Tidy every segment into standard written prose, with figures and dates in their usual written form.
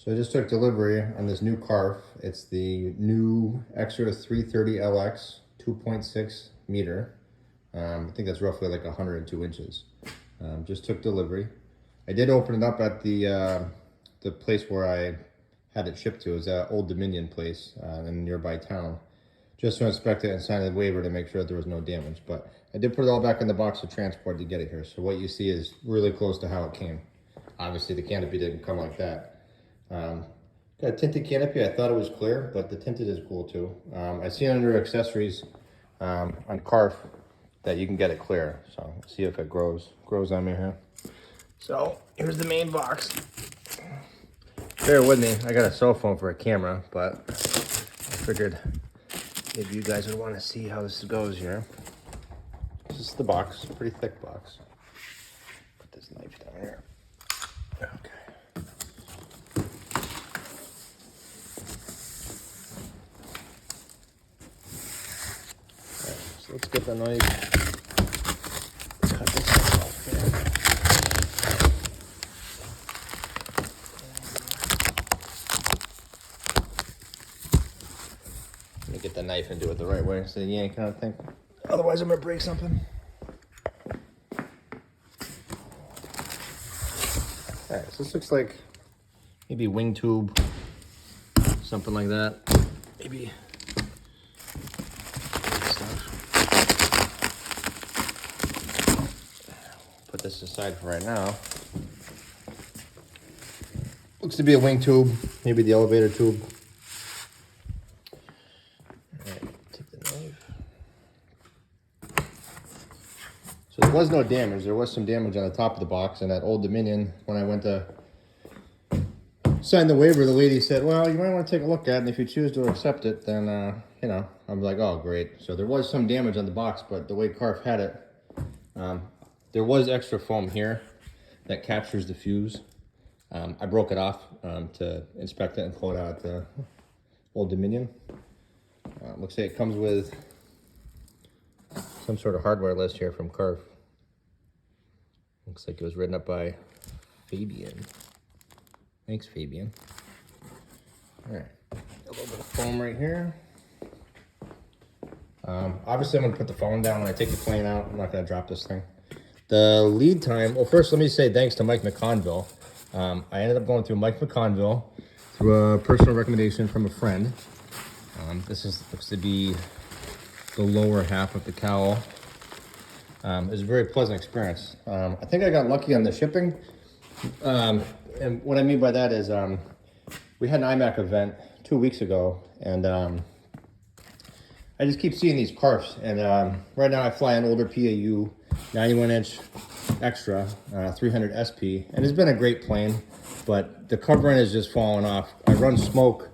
So I just took delivery on this new Carf. It's the new Extra 330LX 2.6 meter. I think that's roughly like 102 inches. Just took delivery. I did open it up at the place where I had it shipped to. It was that Old Dominion place in a nearby town. Just to inspect it and sign a waiver to make sure that there was no damage. But I did put it all back in the box of transport to get it here. So what you see is really close to how it came. Obviously the canopy didn't come like that. Got a tinted canopy. I thought it was clear, but the tinted is cool too. I seen under accessories on Carf that you can get it clear. So let's see if it grows on me here. So here's the main box. Bear with me. I got a cell phone for a camera, but I figured maybe you guys would want to see how this goes here. This is the box, pretty thick box. Put this knife down here. Okay. So let's get the knife, cut this off here. Let me get the knife and do it the right way instead of yanking out thing. Otherwise I'm gonna break something. Alright, so this looks like maybe wing tube, something like that. Maybe put this aside for right now. Looks to be a wing tube, maybe the elevator tube. Alright, take the knife. So there was no damage. There was some damage on the top of the box, and at Old Dominion, when I went to sign the waiver, the lady said, well, you might want to take a look at it, and if you choose to accept it, then, you know, I'm like, oh, great. So there was some damage on the box, but the way Carf had it, there was extra foam here that captures the fuse. I broke it off to inspect it and pull it out at the Old Dominion. Looks like it comes with some sort of hardware list here from Carf. Looks like it was written up by Fabian. Thanks, Fabian. All right, a little bit of foam right here. Obviously, I'm gonna put the phone down when I take the plane out. I'm not gonna drop this thing. The lead time, well, first let me say thanks to Mike McConville. I ended up going through Mike McConville through a personal recommendation from a friend. This looks to be the lower half of the cowl. It was a very pleasant experience. I think I got lucky on the shipping. And what I mean by that is we had an iMack event 2 weeks ago, and I just keep seeing these Carfs. And right now I fly an older PAU 91-inch extra 300 SP, and it's been a great plane, but the covering is just falling off. I run smoke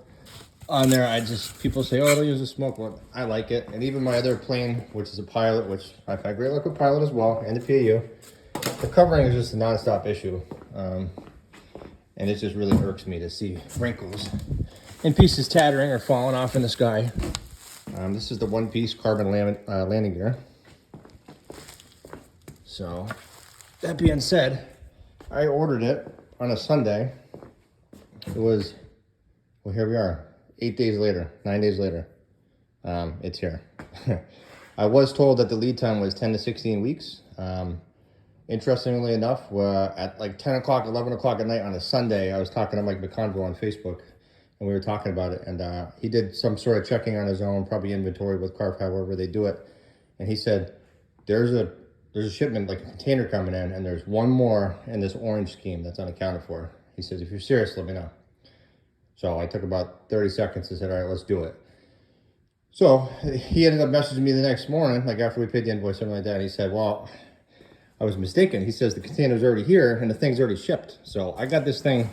on there. People say, oh, don't use the smoke. Well, I like it. And even my other plane, which is a Pilot, which I've had great luck with Pilot as well, and the PAU, the covering is just a non-stop issue. And it just really irks me to see wrinkles and pieces tattering or falling off in the sky. This is the one-piece carbon landing gear. So, that being said, I ordered it on a Sunday. It was, well, here we are, 9 days later. It's here. I was told that the lead time was 10 to 16 weeks. Interestingly enough, at like 10 o'clock, 11 o'clock at night on a Sunday, I was talking to Mike McConville on Facebook, and we were talking about it, and he did some sort of checking on his own, probably inventory with Carf, however they do it, and he said, there's a shipment, like a container coming in, and there's one more in this orange scheme that's unaccounted for. He says, if you're serious, let me know. So I took about 30 seconds and said, all right, let's do it. So he ended up messaging me the next morning, like after we paid the invoice, something like that, and he said, well, I was mistaken. He says the container's already here and the thing's already shipped. So I got this thing,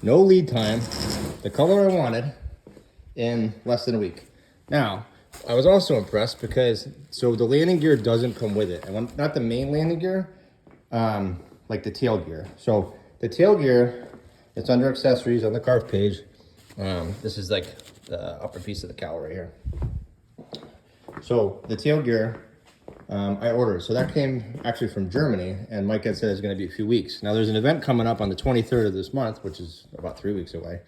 no lead time, the color I wanted, in less than a week. Now, I was also impressed because, so the landing gear doesn't come with it. And not the main landing gear, like the tail gear. So the tail gear, it's under accessories on the Carf page. This is like the upper piece of the cowl right here. So the tail gear I ordered. So that came actually from Germany, and Mike had said it's going to be a few weeks. Now there's an event coming up on the 23rd of this month, which is about 3 weeks away.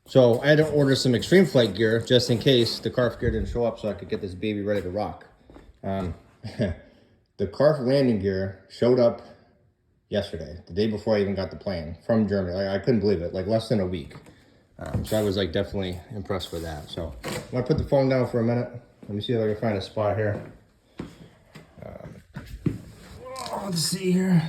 So I had to order some extreme flight gear just in case the Carf gear didn't show up, so I could get this baby ready to rock. The Carf landing gear showed up yesterday, the day before I even got the plane from Germany. I couldn't believe it, like less than a week. So I was like definitely impressed with that. So I'm gonna put the phone down for a minute. Let me see if I can find a spot here. Let's see here.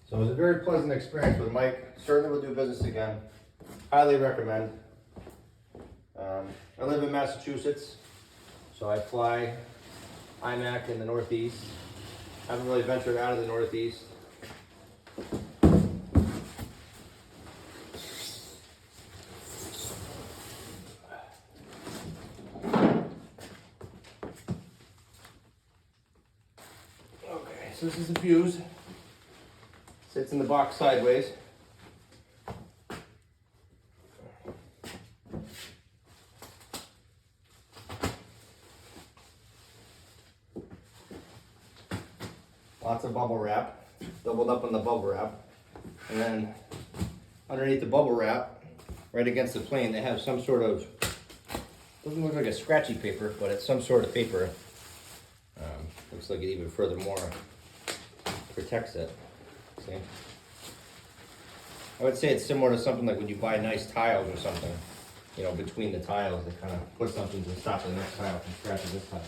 So it was a very pleasant experience with Mike. Certainly will do business again. Highly recommend. I live in Massachusetts, so I fly Mack in the Northeast. Haven't really ventured out of the Northeast. Okay, so this is the fuse. Sits in the box sideways. Lots of bubble wrap, doubled up on the bubble wrap. And then underneath the bubble wrap, right against the plane, they have some sort of, doesn't look like a scratchy paper, but it's some sort of paper. Looks like it even furthermore protects it. See? I would say it's similar to something like when you buy nice tiles or something. You know, between the tiles, they kind of put something to stop the next tile from scratching this tile.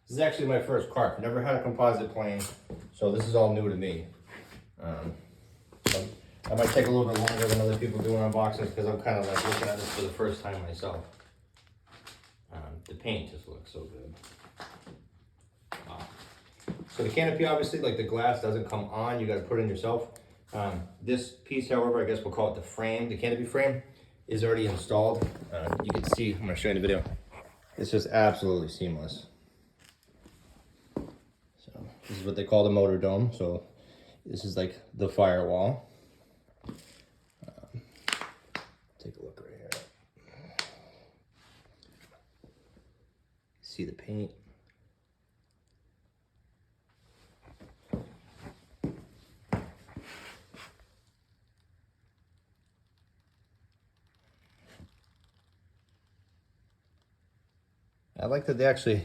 This is actually my first Carf. Never had a composite plane, so this is all new to me. I might take a little bit longer than other people doing unboxings because I'm kind of like looking at this for the first time myself. The paint just looks so good. Wow. So the canopy, obviously, like the glass doesn't come on. You got to put it in yourself. This piece, however, I guess we'll call it the frame, the canopy frame, is already installed. You can see, I'm going to show you in the video. It's just absolutely seamless. This is what they call the motor dome. So this is like the firewall. Take a look right here. See the paint. I like that they actually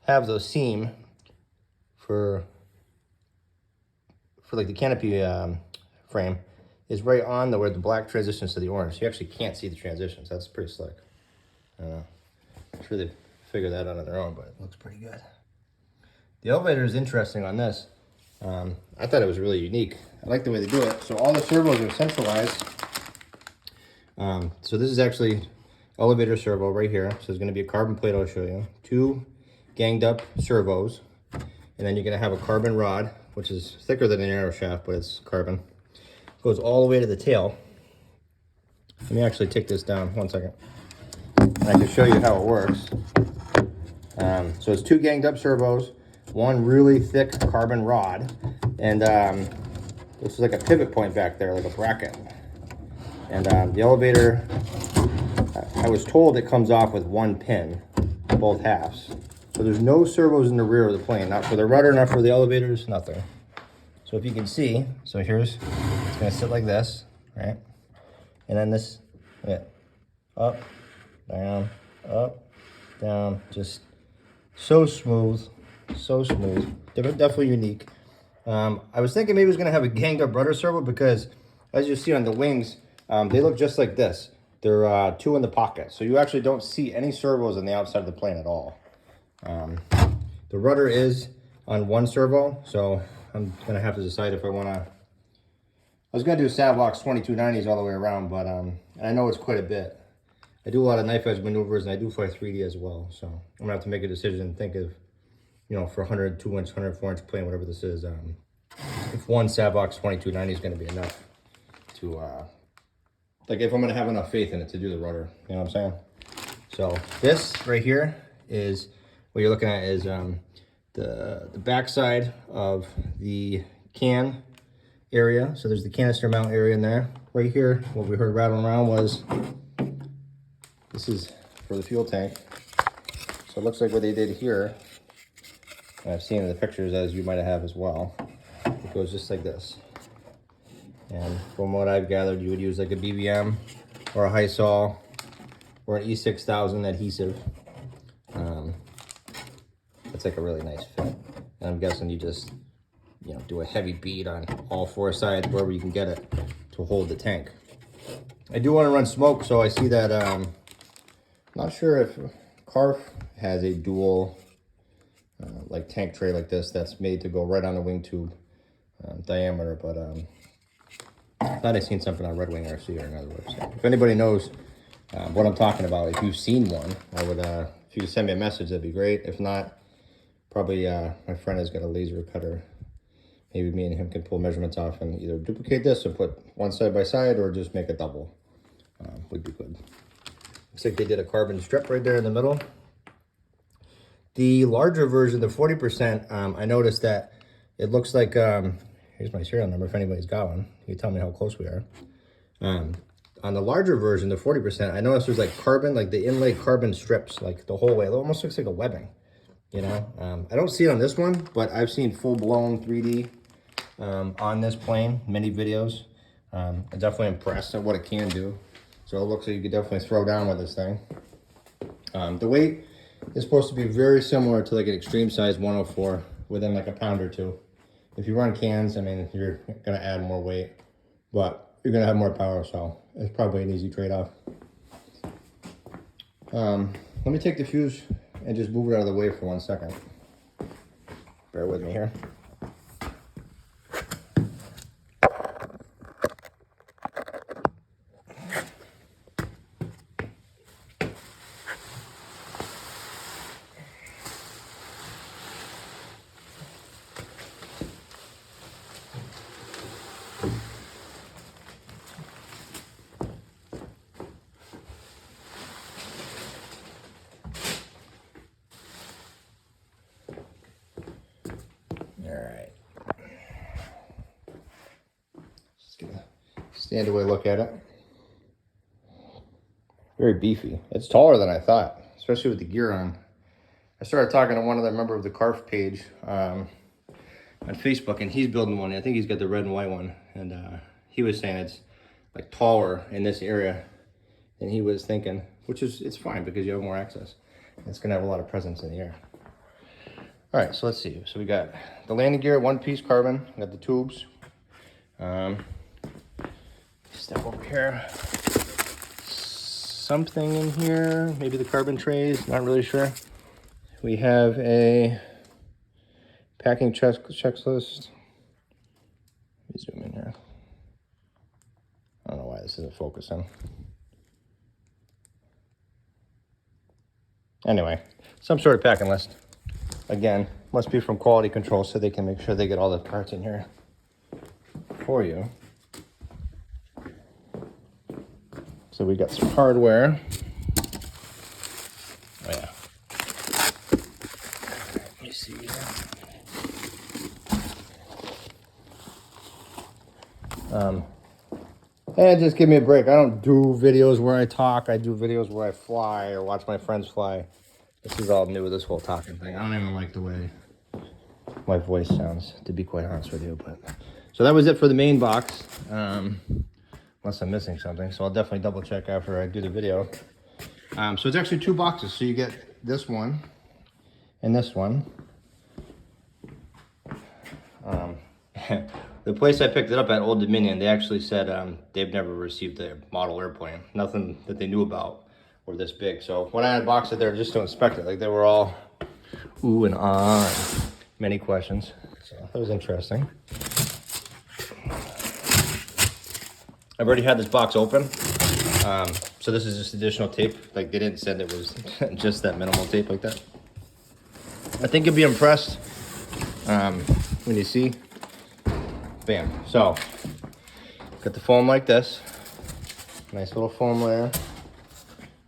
have those seam for like the canopy frame is right on where the black transitions to the orange. You actually can't see the transitions. That's pretty slick. I don't know. I'm sure they figured that out on their own, but it looks pretty good. The elevator is interesting on this. I thought it was really unique. I like the way they do it. So all the servos are centralized. So this is actually elevator servo right here. So there's going to be a carbon plate I'll show you. 2 ganged up servos. And then you're going to have a carbon rod, which is thicker than an arrow shaft, but it's carbon. It goes all the way to the tail. Let me actually take this down 1 second. And I can show you how it works. So it's 2 ganged up servos, 1 really thick carbon rod, and this is like a pivot point back there, like a bracket. And the elevator, I was told it comes off with 1 pin, both halves. So there's no servos in the rear of the plane, not for the rudder, not for the elevators, nothing. So if you can see, so here's, it's gonna sit like this, right? And then this, yeah, up, down, just so smooth, so smooth. Definitely unique. I was thinking maybe it was gonna have a ganged up rudder servo because as you see on the wings, they look just like this. They're 2 in the pocket. So you actually don't see any servos on the outside of the plane at all. The rudder is on 1 servo, so I'm gonna have to decide if I wanna. I was gonna do Savlox 2290s all the way around, but I know it's quite a bit. I do a lot of knife edge maneuvers and I do fly 3D as well, so I'm gonna have to make a decision and think of, you know, for 102 inch, 104 inch plane, whatever this is, if 1 Savlox 2290 is gonna be enough to, like if I'm gonna have enough faith in it to do the rudder, you know what I'm saying? So this right here is what you're looking at is the backside of the can area. So there's the canister mount area in there. Right here, what we heard rattling around was, this is for the fuel tank. So it looks like what they did here, and I've seen in the pictures as you might have as well, it goes just like this. And from what I've gathered, you would use like a BBM or a Hysol or an E6000 adhesive. It's like a really nice fit. And I'm guessing you just, you know, do a heavy bead on all four sides, wherever you can get it to hold the tank. I do want to run smoke, so I see that, not sure if Carf has a dual like tank tray like this that's made to go right on the wing tube diameter, but I thought I seen something on Red Wing RC or another website. If anybody knows what I'm talking about, if you've seen one, I would, if you could send me a message, that'd be great. If not, probably my friend has got a laser cutter. Maybe me and him can pull measurements off and either duplicate this or put one side by side or just make a double. Would be good. Looks like they did a carbon strip right there in the middle. The larger version, the 40%, I noticed that it looks like, here's my serial number if anybody's got one. You can tell me how close we are. On the larger version, the 40%, I noticed there's like carbon, like the inlay carbon strips, like the whole way. It almost looks like a webbing, you know? I don't see it on this one, but I've seen full-blown 3D on this plane, many videos. I'm definitely impressed at what it can do. So it looks like you could definitely throw down with this thing. The weight is supposed to be very similar to like an extreme size 104 within like a pound or two. If you run cans, I mean, you're gonna add more weight, but you're gonna have more power, so it's probably an easy trade-off. Let me take the fuse and just move it out of the way for 1 second. Bear with me here. Alright. Just gonna stand away, look at it. Very beefy. It's taller than I thought, especially with the gear on. I started talking to one other member of the Carf page on Facebook, and he's building one. I think he's got the red and white one, and he was saying it's like taller in this area than he was thinking, which is, it's fine because you have more access. It's gonna have a lot of presence in the air. All right, so let's see. So we got the landing gear, one-piece carbon. We got the tubes. Step over here. Something in here. Maybe the carbon trays. Not really sure. We have a packing checklist. Let me zoom in here. I don't know why this isn't focusing. Anyway, some sort of packing list. Again, must be from quality control so they can make sure they get all the parts in here for you. So we got some hardware. Oh yeah. Let me see here. And just give me a break. I don't do videos where I talk. I do videos where I fly or watch my friends fly. This is all new with this whole talking thing. I don't even like the way my voice sounds, to be quite honest with you. But so that was it for the main box. Unless I'm missing something, so I'll definitely double check after I do the video. So it's actually 2 boxes. So you get this one and this one. The place I picked it up at, Old Dominion, they actually said they've never received a model airplane. Nothing that they knew about were this big. So when I unboxed it there just to inspect it, like they were all ooh and ah, and many questions. So that was interesting. I've already had this box open. So this is just additional tape. Like they didn't send it was just that minimal tape like that. I think you'll be impressed when you see. Bam. So got the foam like this. Nice little foam layer.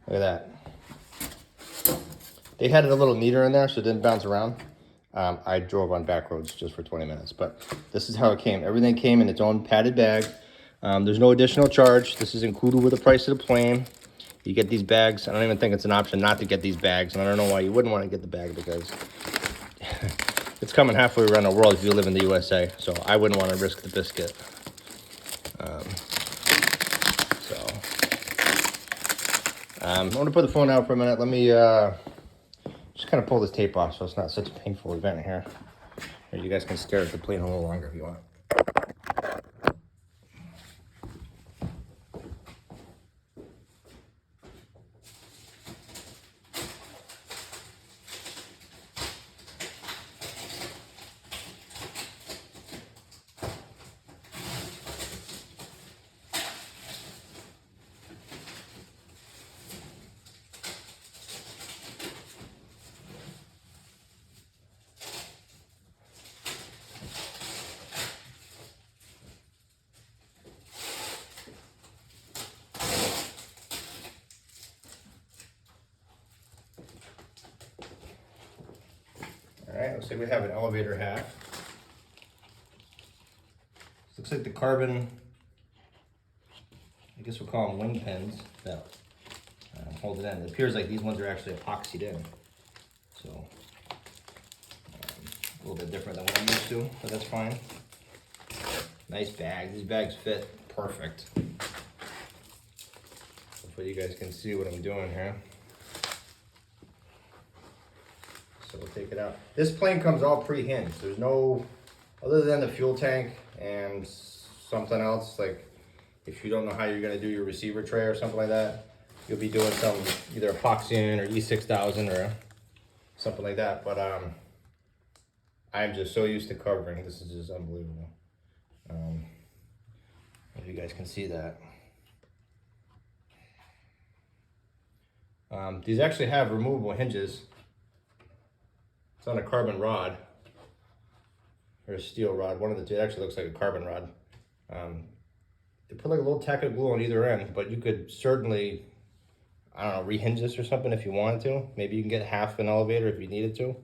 Look at that. They had it a little neater in there so it didn't bounce around. I drove on back roads just for 20 minutes, but this is how it came. Everything came in its own padded bag. There's no additional charge. This is included with the price of the plane. You get these bags. I don't even think it's an option not to get these bags, and I don't know why you wouldn't want to get the bag, because it's coming halfway around the world if you live in the USA, so I wouldn't want to risk the biscuit. I'm going to put the phone out for a minute. Let me just kind of pull this tape off so it's not such a painful event here. Or you guys can stare at the plane a little longer if you want. Alright, looks like we have an elevator half. This looks like the carbon, I guess we'll call them wing pins that hold it in. It appears like these ones are actually epoxied in. So, a little bit different than what I'm used to, but that's fine. Nice bag. These bags fit perfect. Hopefully you guys can see what I'm doing here. So we'll take it out. This plane comes all pre-hinged. There's no, other than the fuel tank and something else, like if you don't know how you're gonna do your receiver tray or something like that, you'll be doing some either epoxy or E6000 or something like that. But I'm just so used to covering. This is just unbelievable. If you guys can see that. These actually have removable hinges. It's on a carbon rod, or a steel rod, one of the two. It actually looks like a carbon rod. They put like a little tack of glue on either end, but you could certainly, I don't know, rehinge this or something if you wanted to. Maybe you can get half an elevator if you needed to.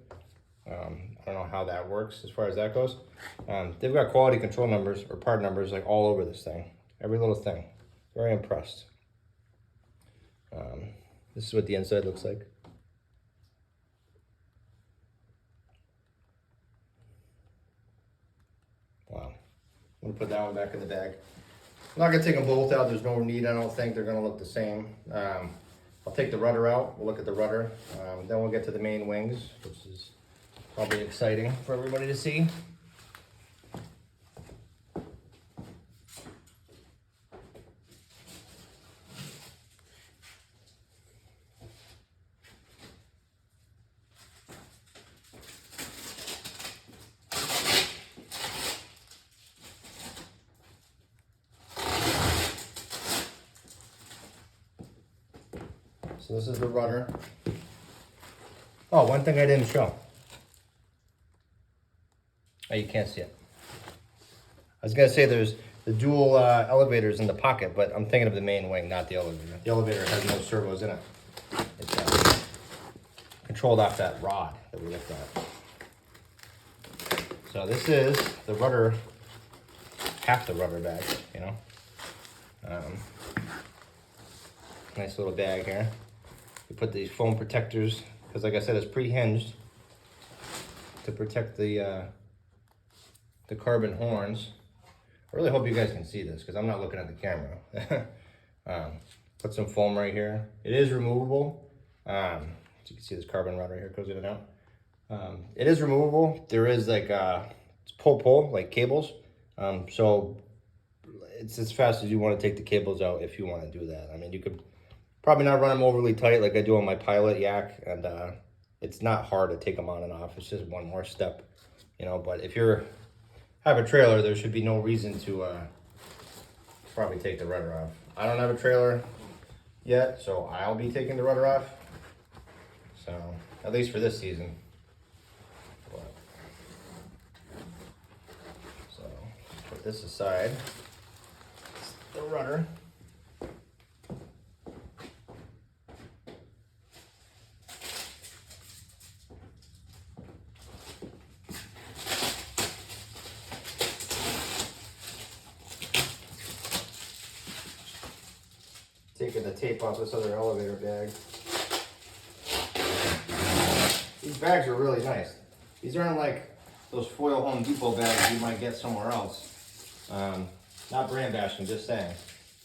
I don't know how that works as far as that goes. They've got quality control numbers or part numbers like all over this thing. Every little thing. Very impressed. This is what the inside looks like. Wow. I'm gonna put that one back in the bag. I'm not gonna take them both out. There's no need. I don't think they're gonna look the same. I'll take the rudder out. We'll look at the rudder. Then we'll get to the main wings, which is probably exciting for everybody to see. So this is the rudder. Oh, one thing I didn't show. Oh, you can't see it. I was gonna say there's the dual elevators in the pocket, but I'm thinking of the main wing, not the elevator. The elevator has no servos in it. It's controlled off that rod that we looked at. So this is the rudder, half the rudder bag, you know. Nice little bag here. We put these foam protectors, because like I said, it's pre-hinged to protect the carbon horns. I really hope you guys can see this, because I'm not looking at the camera. Put some foam right here. It is removable. As you can see, this carbon rod right here goes in and out. It is removable. There is like it's pull, like cables. So it's as fast as you want to take the cables out if you want to do that. I mean, you could probably not run them overly tight like I do on my Pilot Yak, and it's not hard to take them on and off. It's just one more step, you know. But if you have a trailer, there should be no reason to probably take the rudder off. I don't have a trailer yet, so I'll be taking the rudder off. So at least for this season. But, so put this aside. The rudder. taking the tape off this other elevator bag. These bags are really nice. These aren't like those foil Home Depot bags you might get somewhere else. Not brand bashing, just saying.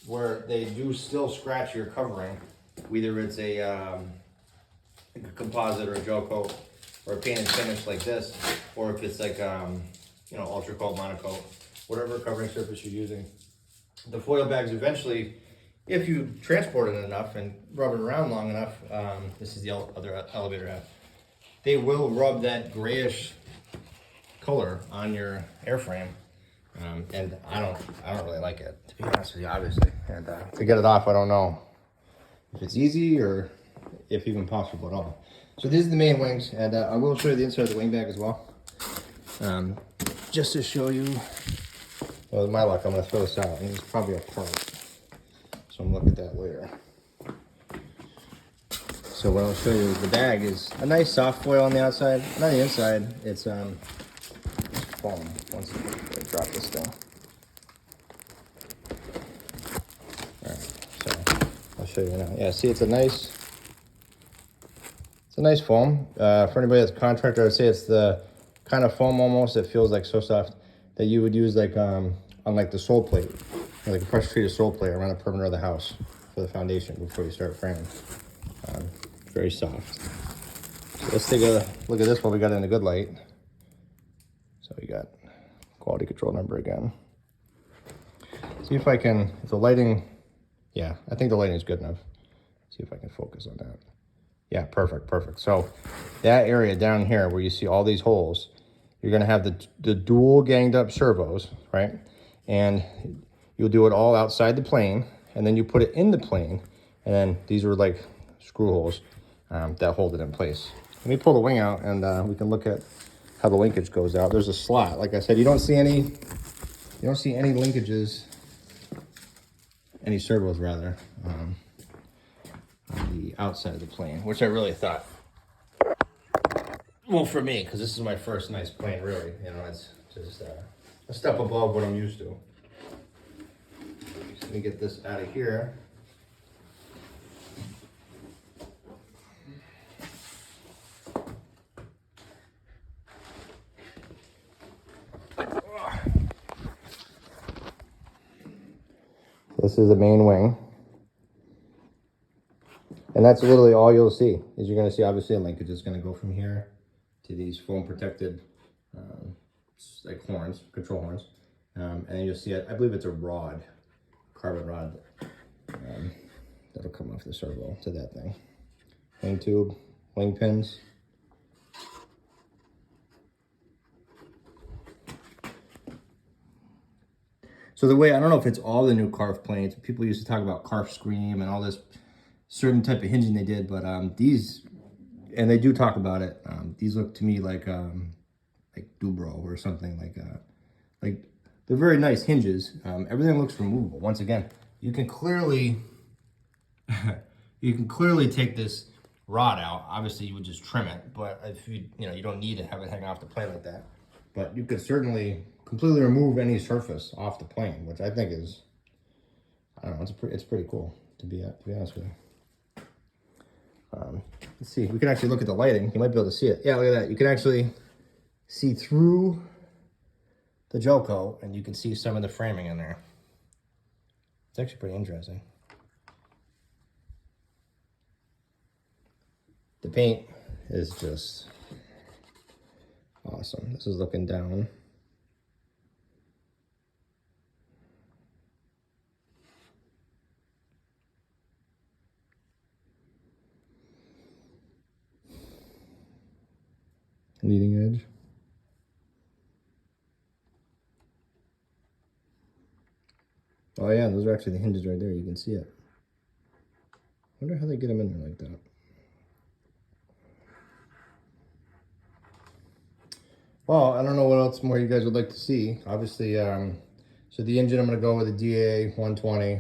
Where they do still scratch your covering. Whether it's a composite or a gel coat or a painted finish like this, or if it's like, you know, ultra coat, monocoat, whatever covering surface you're using. The foil bags eventually, if you transport it enough and rub it around long enough, this is the other elevator half, they will rub that grayish color on your airframe, and I don't really like it, to be honest with you, obviously. And to get it off, I don't know if it's easy or if even possible at all. So these are the main wings, and I will show you the inside of the wing bag as well. Just to show you, well, with my luck, I'm going to throw this out, and it's probably a part. So I'm going to look at that later. So what I'll show you is the bag is a nice soft foil on the outside. And on the inside, it's foam. One second, I drop this thing. All right, so I'll show you now. Yeah, see, it's a nice foam. For anybody that's a contractor, I would say it's the kind of foam almost that feels like so soft that you would use like on like the sole plate, like a pressure treated sole plate around the perimeter of the house for the foundation before you start framing. Very soft. So let's take a look at this while we got it in a good light. So we got quality control number again. See if I can, if the lighting, yeah, I think the lighting is good enough. See if I can focus on that. Yeah, perfect, perfect. So that area down here where you see all these holes, you're gonna have the dual ganged up servos, right? And you'll do it all outside the plane, and then you put it in the plane, and then these are like screw holes that hold it in place. Let me pull the wing out, and we can look at how the linkage goes out. There's a slot. Like I said, you don't see any linkages, any servos rather, on the outside of the plane, which I really thought, well, for me, because this is my first nice plane, really, you know, it's just a step above what I'm used to. So let me get this out of here. This is the main wing. And that's literally all you'll see, is you're gonna see obviously a linkage is gonna go from here to these foam protected like horns, control horns. And then you'll see, I believe it's a rod, carbon rod, that'll come off the servo to that thing. Wing tube, wing pins. So the way, I don't know if it's all the new Carf planes, people used to talk about Carf Scream and all this certain type of hinging they did, but these, and they do talk about it, these look to me like Dubro or something like they're very nice hinges. Everything looks removable. Once again, you can clearly take this rod out. Obviously you would just trim it, but if you don't need to have it hang off the plane like that, but you could certainly completely remove any surface off the plane, which I think is, I don't know, it's pretty cool to be honest with you. Let's see, we can actually look at the lighting. You might be able to see it. Yeah, look at that. You can actually see through the gel coat, and you can see some of the framing in there. It's actually pretty interesting. The paint is just awesome. This is looking down. Leading edge. Oh yeah, those are actually the hinges right there. You can see it. I wonder how they get them in there like that. Well, I don't know what else more you guys would like to see. Obviously, so the engine, I'm going to go with a DA 120.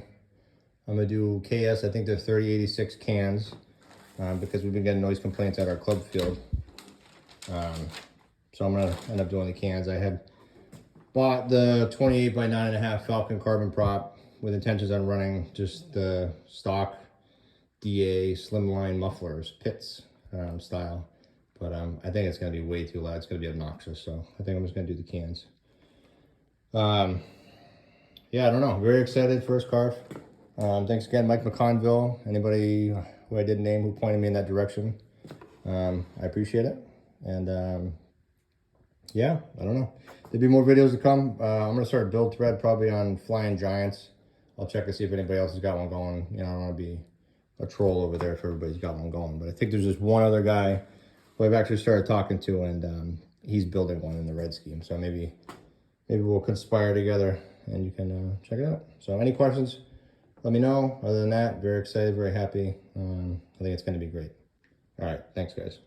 I'm going to do KS, I think they're 3086 cans, because we've been getting noise complaints at our club field. So I'm going to end up doing the cans. I had bought the 28 by 9.5 Falcon carbon prop with intentions on running just the stock DA slimline mufflers, pits style. But I think it's going to be way too loud. It's going to be obnoxious. So I think I'm just going to do the cans. Yeah, I don't know. Very excited. First Carf. Thanks again, Mike McConville. Anybody who I didn't name who pointed me in that direction. I appreciate it. And yeah, I don't know. There'll be more videos to come. I'm going to start a build thread probably on flying giants. I'll check to see if anybody else has got one going. You know, I don't want to be a troll over there if everybody's got one going. But I think there's just one other guy who I've actually started talking to, and he's building one in the red scheme. So maybe we'll conspire together and you can check it out. So any questions, let me know. Other than that, very excited, very happy. I think it's going to be great. All right, thanks guys.